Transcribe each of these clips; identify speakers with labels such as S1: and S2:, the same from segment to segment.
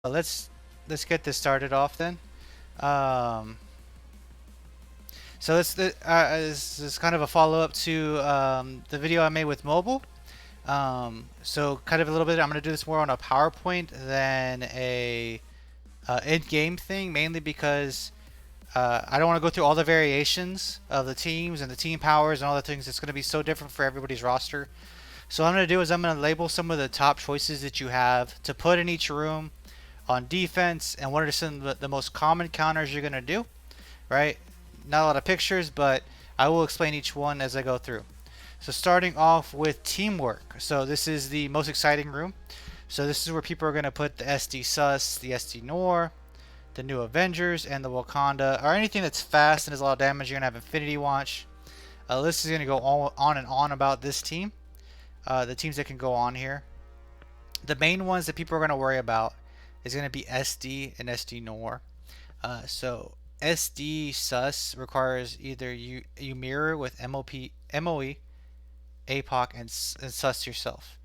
S1: Let's get this started off then. Um, this is kind of a follow up to the video I made with mobile. So kind of a little bit. I'm gonna do this more on a PowerPoint than a in-game thing, mainly because I don't want to go through all the variations of the teams and the team powers and all the things. It's gonna be so different for everybody's roster. So what I'm gonna do is I'm gonna label some of the top choices that you have to put in each room on defense, and what are some of the most common counters you're going to do, right? Not a lot of pictures, but I will explain each one as I go through. So starting off with teamwork. So this is the most exciting room. So this is where people are going to put the SD Sus, the SD Nor, the New Avengers, and the Wakanda, or anything that's fast and does a lot of damage. You're going to have Infinity Watch. This is going to go on and on about this team. The teams that can go on here. The main ones that people are going to worry about is going to be SD and SD Nor. So SD Sus requires either you mirror with MOE, APOC, and Sus yourself.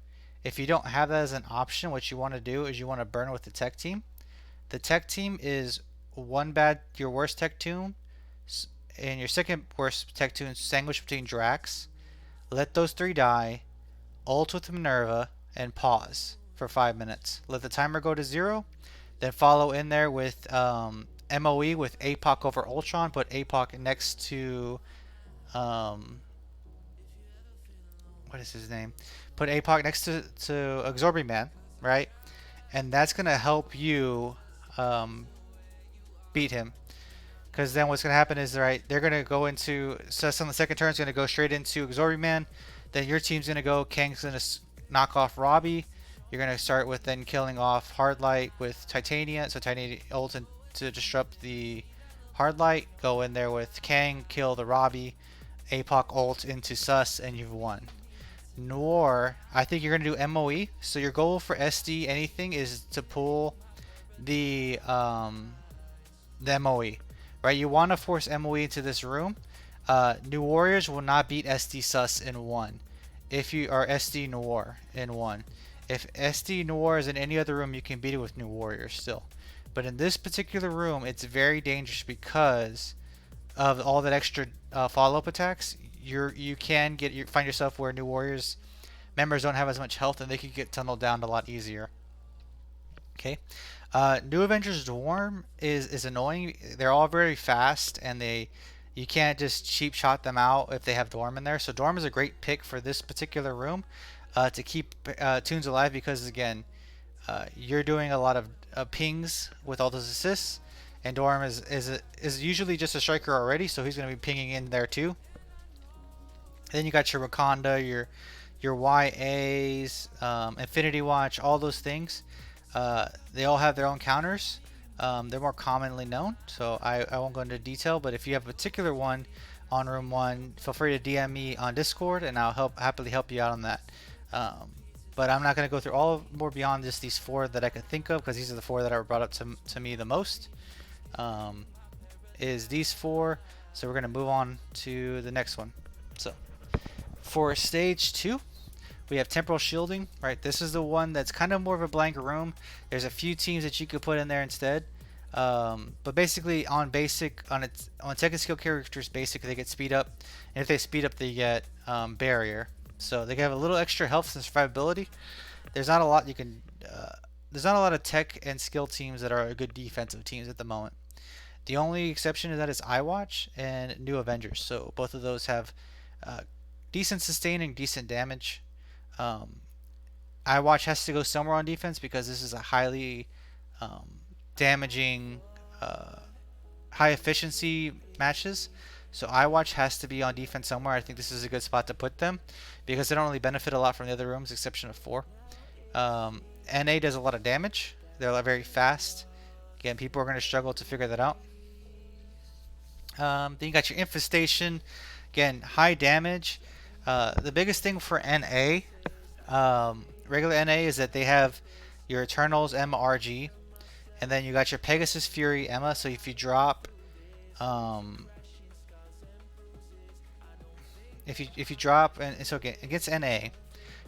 S1: If you don't have that as an option, what you want to do is you want to burn with the tech team. The tech team is your worst tech team, and your second worst tech team sandwiched between Drax. Let those three die, ult with Minerva, and pause for 5 minutes. Let the timer go to 0, then follow in there with MOE with APOC over Ultron. Put APOC next to what is his name? Put APOC next to Absorbing Man, right? And that's gonna help you beat him. Because then what's gonna happen is, right, they're gonna go into Sus on the second turn is gonna go straight into Absorbing Man. Then your team's gonna go. Kang's gonna knock off Robbie. You're gonna start with then killing off Hardlight with Titania. So Titania ult to disrupt the Hardlight. Go in there with Kang, kill the Robbie. APOC ult into Sus, and you've won. Nor, I think you're gonna do MOE. So your goal for SD anything is to pull the MOE. Right, you want to force MOE into this room. New Warriors will not beat SD Sus in one. If you are SD Noir in one. If SD Noir is in any other room, you can beat it with New Warriors still. But in this particular room, it's very dangerous because of all that extra follow-up attacks. You can find yourself where New Warriors members don't have as much health, and they can get tunneled down a lot easier. Okay. New Avengers Dorm is annoying. They're all very fast, and you can't just cheap shot them out if they have Dorm in there. So Dorm is a great pick for this particular room to keep Toons alive because, again, you're doing a lot of pings with all those assists, and Dorm is usually just a striker already, so he's going to be pinging in there too. And then you got your Wakanda, your YAs, Infinity Watch, all those things. They all have their own counters. They're more commonly known, so I won't go into detail. But if you have a particular one on room 1, feel free to DM me on Discord, and I'll happily help you out on that. But I'm not going to go through more beyond just these 4 that I could think of, because these are the 4 that are brought up to me the most. Is these 4. So we're going to move on to the next one. So for stage 2, we have Temporal Shielding, right? This is the one that's kind of more of a blank room. There's a few teams that you could put in there instead. But basically on second skill characters, basically they get speed up. And if they speed up, they get barrier. So they have a little extra health and survivability. There's not a lot there's not a lot of tech and skill teams that are good defensive teams at the moment. The only exception to that is iWatch and New Avengers. So both of those have decent sustaining, decent damage. iWatch has to go somewhere on defense because this is a highly damaging, high efficiency matches. So iWatch has to be on defense somewhere. I think this is a good spot to put them because they don't really benefit a lot from the other rooms, exception of 4. NA does a lot of damage. They're very fast. Again, people are going to struggle to figure that out. Then you got your Infestation. Again, high damage. The biggest thing for NA, regular NA, is that they have your Eternals Emma RG, and then you got your Pegasus Fury Emma. So if you drop, if you drop, and it's okay against NA,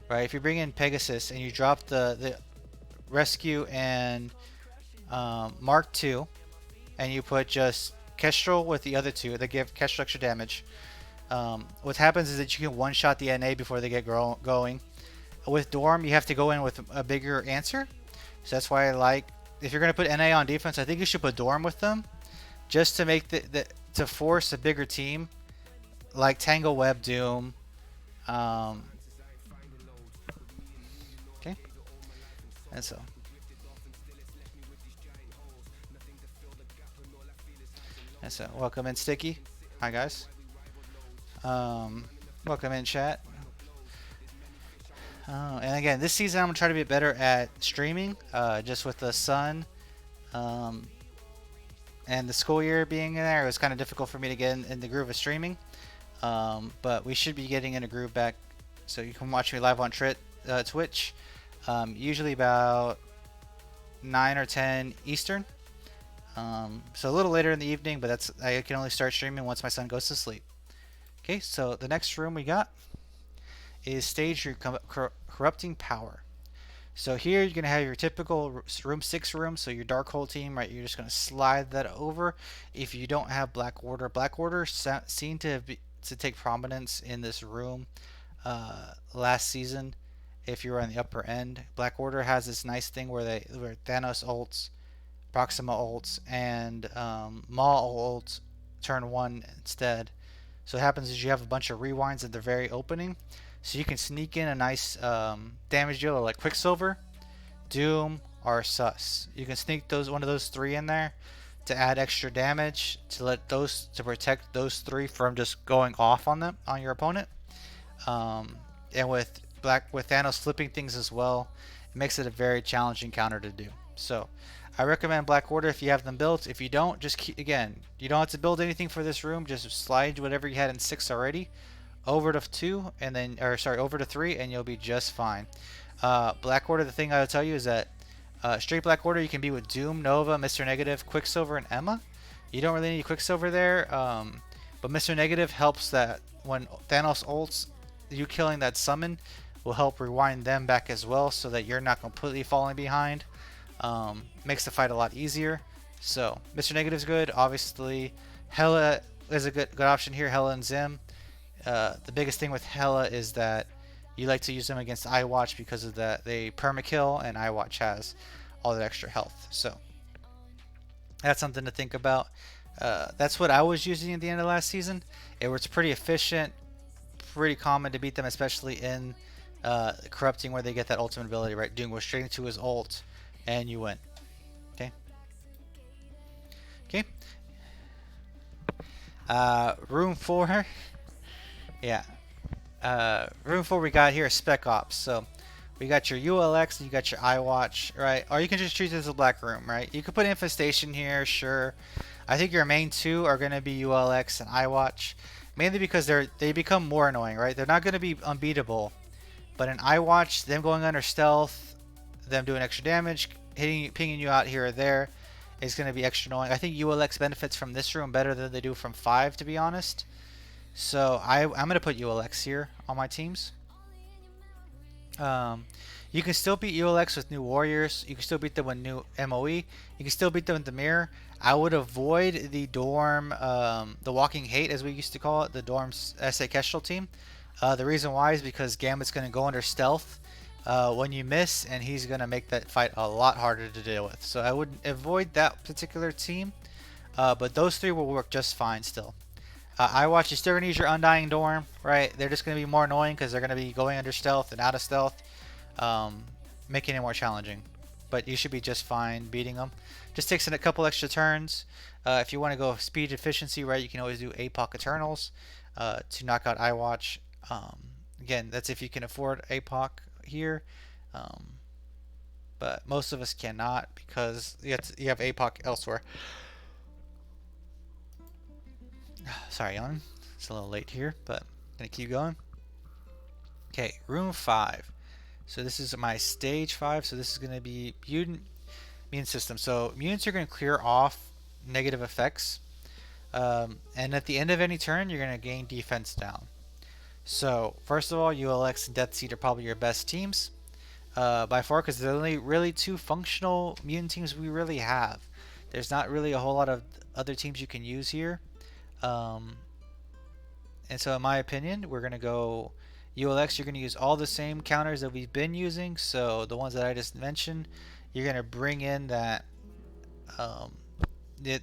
S1: right? If you bring in Pegasus and you drop the rescue and Mark 2, and you put just Kestrel with the other two. They give Kestrel extra damage. What happens is that you can one-shot the NA before they get going. With Dorm, you have to go in with a bigger answer. So that's why I like, if you're going to put NA on defense, I think you should put Dorm with them. Just to make to force a bigger team. Like Tangle Web Doom. Okay. And so. And so, welcome in Sticky. Hi guys. Welcome in chat. And again, this season I'm gonna try to be better at streaming, just with the sun, and the school year being in there. It was kind of difficult for me to get in the groove of streaming, but we should be getting in a groove back. So you can watch me live on Twitch, usually about 9 or 10 Eastern. So a little later in the evening, but I can only start streaming once my son goes to sleep. Okay, so the next room we got is Stage Corrupting Power. So here you're going to have your typical room 6 room, so your Dark Hole team, right? You're just going to slide that over. If you don't have Black Order seem to take prominence in this room last season. If you were on the upper end, Black Order has this nice thing where Thanos ults, Proxima ults, and Maul ults turn 1 instead. So what happens is you have a bunch of rewinds at the very opening. So you can sneak in a nice damage dealer like Quicksilver, Doom, or Sus. You can sneak one of those 3 in there to add extra damage to protect those 3 from just going off on your opponent. And with Thanos flipping things as well, it makes it a very challenging counter to do. So I recommend Black Order if you have them built. If you don't, just again, you don't have to build anything for this room. Just slide whatever you had in 6 already over to 2, and then, over to 3, and you'll be just fine. Black Order, the thing I would tell you is that straight Black Order you can be with Doom, Nova, Mr. Negative, Quicksilver, and Emma. You don't really need Quicksilver there, but Mr. Negative helps that when Thanos ults, you killing that summon will help rewind them back as well, so that you're not completely falling behind. Makes the fight a lot easier. So Mr. Negative's good. Obviously, Hela is a good option here. Hela and Zim. The biggest thing with Hela is that you like to use them against iWatch because of that they permakill, and iWatch has all that extra health. So that's something to think about. That's what I was using at the end of last season. It was pretty efficient, pretty common to beat them, especially in corrupting, where they get that ultimate ability, right? Doom goes straight into his ult, and you win. Okay. Okay. Room 4. Yeah. Room 4 we got here is Spec Ops. So we got your ULX and you got your iWatch, right? Or you can just treat this as a black room, right? You could put Infestation here, sure. I think your main 2 are going to be ULX and iWatch, mainly because they become more annoying, right? They're not going to be unbeatable, but in iWatch, them going under stealth, them doing extra damage, pinging you out here or there, is going to be extra annoying. I think ULX benefits from this room better than they do from 5, to be honest. So I'm going to put ULX here on my teams. You can still beat ULX with new warriors. You can still beat them with new MOE. You can still beat them with the mirror. I would avoid the Dorm, the Walking Hate, as we used to call it, the Dorm's SA Kestrel team. The reason why is because Gambit's going to go under stealth when you miss, and he's going to make that fight a lot harder to deal with. So I would avoid that particular team, but those 3 will work just fine still. iWatch, you're still going to use your Undying Dorm, right? They're just going to be more annoying because they're going to be going under stealth and out of stealth, making it more challenging. But you should be just fine beating them. Just takes in a couple extra turns. If you want to go speed efficiency, right, you can always do APOC Eternals to knock out iWatch. Again, that's if you can afford APOC here. But most of us cannot because you have APOC elsewhere. Sorry, Ellen. It's a little late here, but I'm going to keep going. Okay, room 5. So this is my stage 5. So this is going to be immune system. So mutants are going to clear off negative effects. And at the end of any turn, you're going to gain defense down. So first of all, ULX and Death Seed are probably your best teams. by far, because there's only really two functional mutant teams we really have. There's not really a whole lot of other teams you can use here. Um, and so, in my opinion, we're going to go ULX. You're going to use all the same counters that we've been using. So, the ones that I just mentioned, you're going to bring in that. Um,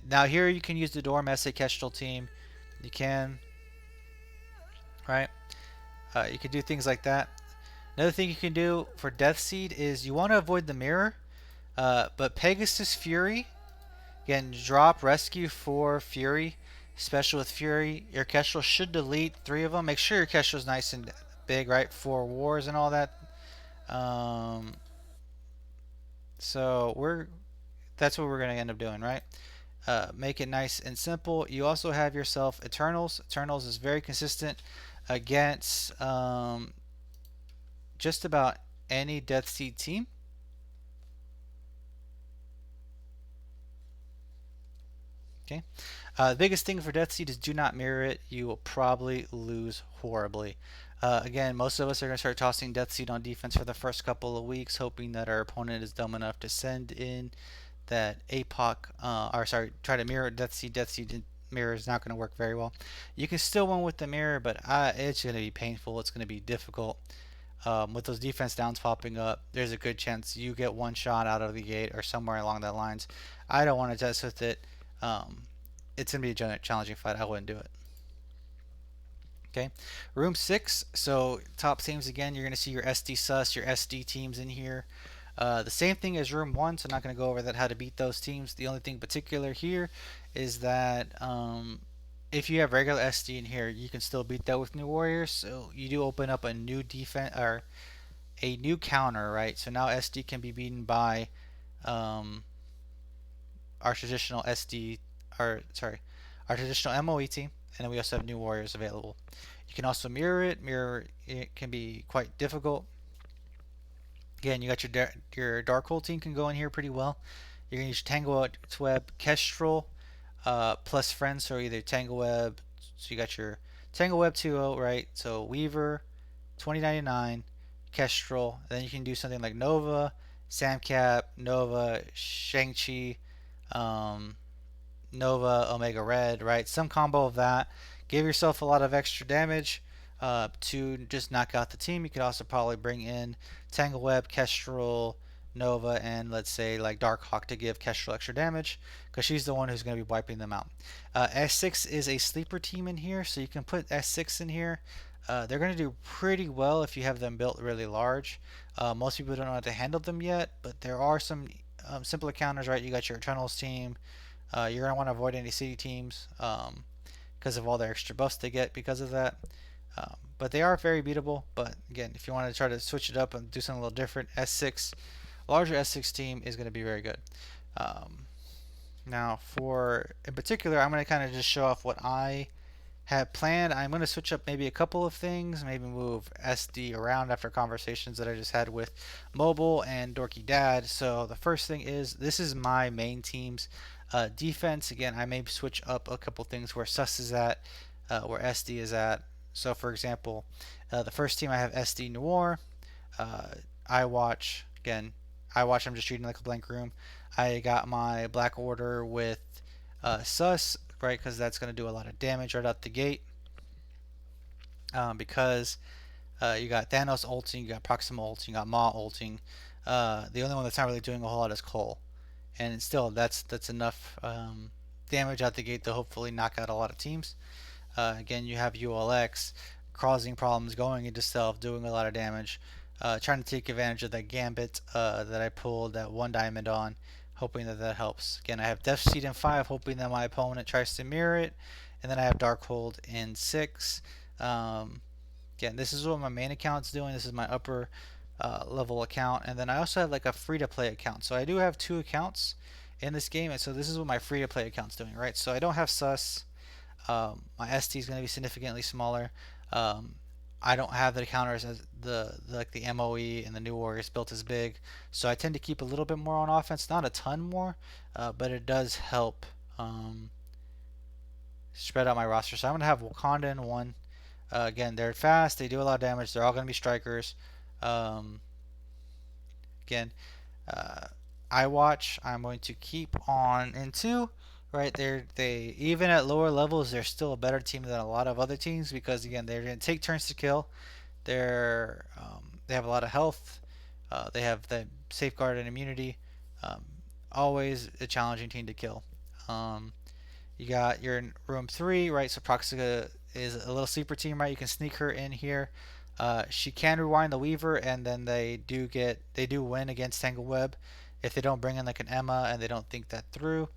S1: Now, here you can use the Dorm SA Kestrel team. You can, right? You can do things like that. Another thing you can do for Death Seed is you want to avoid the mirror, but Pegasus Fury, again, drop Rescue for Fury, special with Fury. Your Kestrel should delete 3 of them. Make sure your Kestrel's nice and big, right, for wars and all that. Um, so that's what we're going to end up doing, right? Make it nice and simple. You also have yourself Eternals. Eternals is very consistent against just about any Death Seed team. Okay. The biggest thing for Death Seed is do not mirror it. You will probably lose horribly. Again, most of us are going to start tossing Death Seed on defense for the first couple of weeks, hoping that our opponent is dumb enough to send in that APOC, or sorry, try to mirror Death Seed. Death Seed mirror is not going to work very well. You can still win with the mirror, but it's going to be painful. It's going to be difficult. With those defense downs popping up, there's a good chance you get one shot out of the gate or somewhere along that lines. I don't want to test with it. It's going to be a challenging fight. I wouldn't do it. Okay, room 6. So top teams again, you're going to see your SD sus, your SD teams in here. The same thing as room 1, so I'm not going to go over that how to beat those teams. The only thing particular here is that if you have regular SD in here, you can still beat that with new warriors. So you do open up a new defense or a new counter, right? So now SD can be beaten by um, our traditional SD, or sorry, our traditional MOE team, and then we also have new warriors available. You can also mirror it. Mirror it can be quite difficult. Again, you got your Darkhold team can go in here pretty well. You're gonna use Tangleweb, Kestrel, plus friends, so either Tangleweb. So you got your Tangleweb 2.0, right? So Weaver, 2099, Kestrel. Then you can do something like Nova, Samcap, Nova, Shang-Chi, um, Nova, Omega Red, right? Some combo of that. Give yourself a lot of extra damage to just knock out the team. You could also probably bring in Tangleweb, Kestrel, Nova, and let's say like Darkhawk to give Kestrel extra damage because she's the one who's going to be wiping them out. S6 is a sleeper team in here, so you can put S6 in here. They're going to do pretty well if you have them built really large. Most people don't know how to handle them yet, but there are some simpler counters, right? You got your Eternals team. You're going to want to avoid any city teams because of all the extra buffs they get because of that. But they are very beatable. But again, if you want to try to switch it up and do something a little different, S6, larger S6 team is going to be very good. Now, in particular, I'm going to kind of just show off what I have planned. I'm going to switch up maybe a couple of things, maybe move SD around after conversations that I just had with Mobile and Dorky Dad. So the first thing is this is my main team's defense. Again, I may switch up a couple things where Sus is at, where SD is at. So for example, the first team I have SD Noir, I watch again. I watch. I'm just treating like a blank room. I got my Black Order with Sus, right? Because that's going to do a lot of damage right out the gate. Because you got Thanos ulting, you got Proxima ulting, you got Maw ulting. The only one that's not really doing a whole lot is Cole, and still that's enough damage out the gate to hopefully knock out a lot of teams. Again, you have ULX causing problems, going into stealth, doing a lot of damage, trying to take advantage of that gambit that I pulled that one diamond on, hoping that that helps. Again, I have Death Seed in 5, hoping that my opponent tries to mirror it, and then I have Darkhold in 6. Again, this is what my main account's doing. This is my upper level account, and then I also have like a free-to-play account. So I do have 2 accounts in this game, and so this is what my free-to-play account's doing, right? So I don't have Sus. My ST is going to be significantly smaller. I don't have the counters as the MOE and the new warriors built as big, so I tend to keep a little bit more on offense, not a ton more, but it does help spread out my roster. So I'm gonna have Wakanda in 1. Again, they're fast, they do a lot of damage, they're all gonna be strikers. again, uh, I watch. I'm going to keep on into. Right, they even at lower levels, they're still a better team than a lot of other teams because again, they're going to take turns to kill. They have a lot of health. They have the safeguard and immunity. Um, Always a challenging team to kill. Um, you got your room 3, right? So Proxica is a little sleeper team, right? You can sneak her in here. She can rewind the Weaver, and then they do win against Tangle Web if they don't bring in like an Emma and they don't think that through.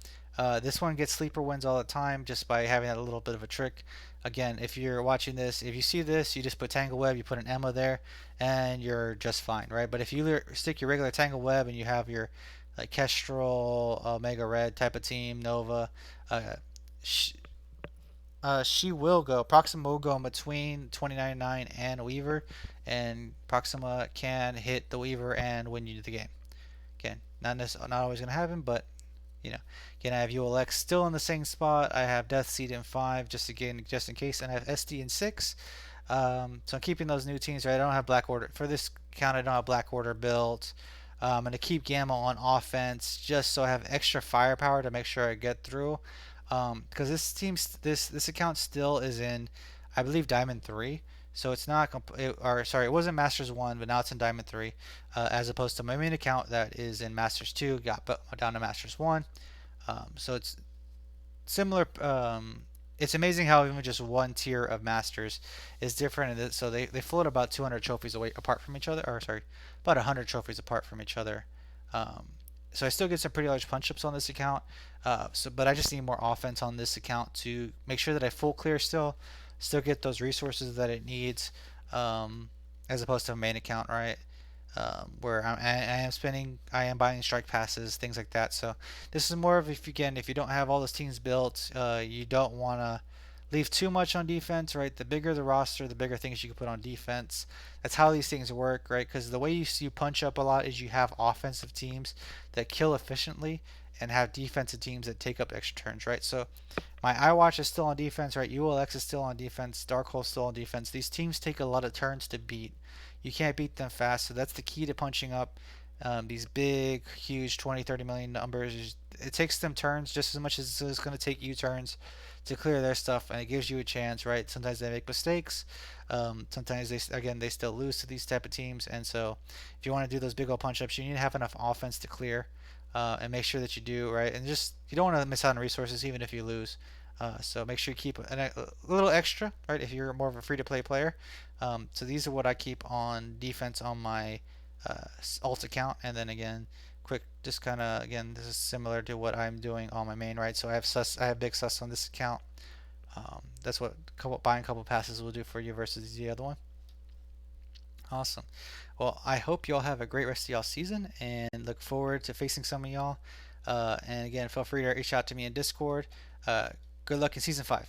S1: This one gets sleeper wins all the time just by having a little bit of a trick. Again, if you're watching this, if you see this, you just put Tangle Web, you put an Emma there, and you're just fine, right? But if you stick your regular Tangle Web and you have your like Kestrel, Omega Red type of team, Nova, uh, she, she will go. Proxima will go in between 2099 and Weaver, and Proxima can hit the Weaver and win you the game. Again, not always gonna happen, but you know, again, I have ULX still in the same spot. I have Death Seed in 5, just in case, and I have SD in 6. So I'm keeping those new teams, right? I don't have Black Order for this count. I don't have Black Order built. I'm gonna keep Gamma on offense just so I have extra firepower to make sure I get through. Because this account still is in, I believe, Diamond 3. So it's not or sorry, it was in Masters 1, but now it's in Diamond 3, as opposed to my main account that is in Masters 2, got down to Masters 1. So it's similar. It's amazing how even just one tier of masters is different. And so they float about 200 trophies away apart from each other, or sorry, about 100 trophies apart from each other. Um, so I still get some pretty large punch ups on this account. But I just need more offense on this account to make sure that I full clear still get those resources that it needs, as opposed to a main account, right? Where I am spending, I am buying strike passes, things like that. So this is more of if you don't have all those teams built, you don't want to leave too much on defense, right? The bigger the roster, the bigger things you can put on defense. That's how these things work, right? Because the way you punch up a lot is you have offensive teams that kill efficiently and have defensive teams that take up extra turns, right? So my iWatch is still on defense, right? ULX is still on defense. Darkhole's still on defense. These teams take a lot of turns to beat. You can't beat them fast, so that's the key to punching up these big, huge 20, 30 million numbers. It takes them turns just as much as it's going to take you turns to clear their stuff, and it gives you a chance, right? Sometimes they make mistakes. Sometimes they still lose to these type of teams, and so if you want to do those big old punch ups, you need to have enough offense to clear, and make sure that you do, right? And just you don't want to miss out on resources even if you lose. So make sure you keep a little extra, right? If you're more of a free-to-play player. So these are what I keep on defense on my alt account, and then again, quick, just kind of again, this is similar to what I'm doing on my main, right? So I have big sus on this account. That's what buying a couple passes will do for you versus the other one. Awesome. Well, I hope y'all have a great rest of y'all season, and look forward to facing some of y'all. And again, feel free to reach out to me in Discord. Uh, Good luck in season 5.